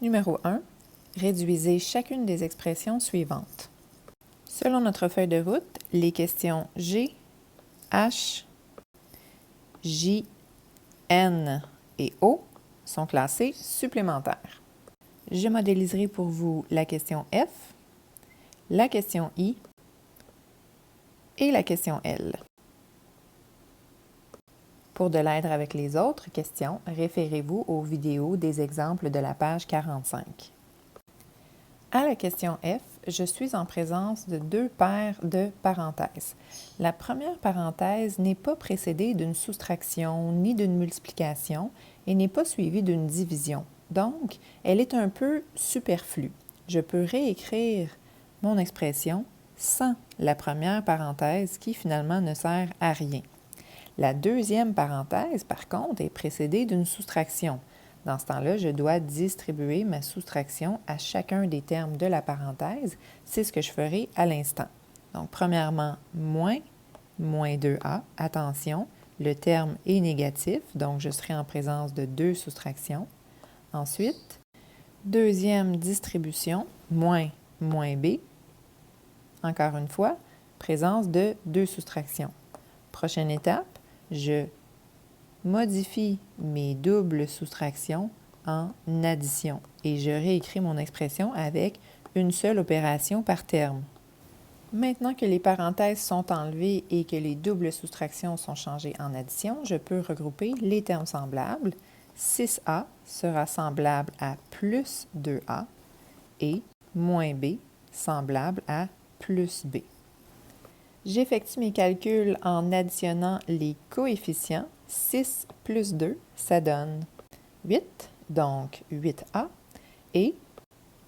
Numéro 1. Réduisez chacune des expressions suivantes. Selon notre feuille de route, les questions G, H, J, N et O sont classées supplémentaires. Je modéliserai pour vous la question F, la question I et la question L. Pour de l'aide avec les autres questions, référez-vous aux vidéos des exemples de la page 45. À la question F, je suis en présence de deux paires de parenthèses. La première parenthèse n'est pas précédée d'une soustraction ni d'une multiplication et n'est pas suivie d'une division. Donc, elle est un peu superflue. Je peux réécrire mon expression sans la première parenthèse qui finalement ne sert à rien. La deuxième parenthèse, par contre, est précédée d'une soustraction. Dans ce temps-là, je dois distribuer ma soustraction à chacun des termes de la parenthèse. C'est ce que je ferai à l'instant. Donc, premièrement, moins 2a. Attention, le terme est négatif, donc je serai en présence de deux soustractions. Ensuite, deuxième distribution, moins b. Encore une fois, présence de deux soustractions. Prochaine étape, je modifie mes doubles soustractions en addition et je réécris mon expression avec une seule opération par terme. Maintenant que les parenthèses sont enlevées et que les doubles soustractions sont changées en addition, je peux regrouper les termes semblables. 6a sera semblable à plus 2a et moins b semblable à plus b. J'effectue mes calculs en additionnant les coefficients. 6 plus 2, ça donne 8, donc 8a. Et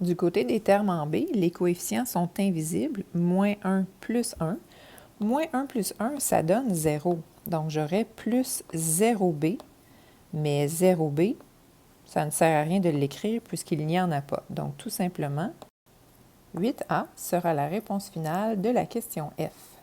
du côté des termes en b, les coefficients sont invisibles. Moins 1 plus 1. Moins 1 plus 1, ça donne 0. Donc, j'aurai plus 0b. Mais 0b, ça ne sert à rien de l'écrire puisqu'il n'y en a pas. Donc, tout simplement, 8a sera la réponse finale de la question F.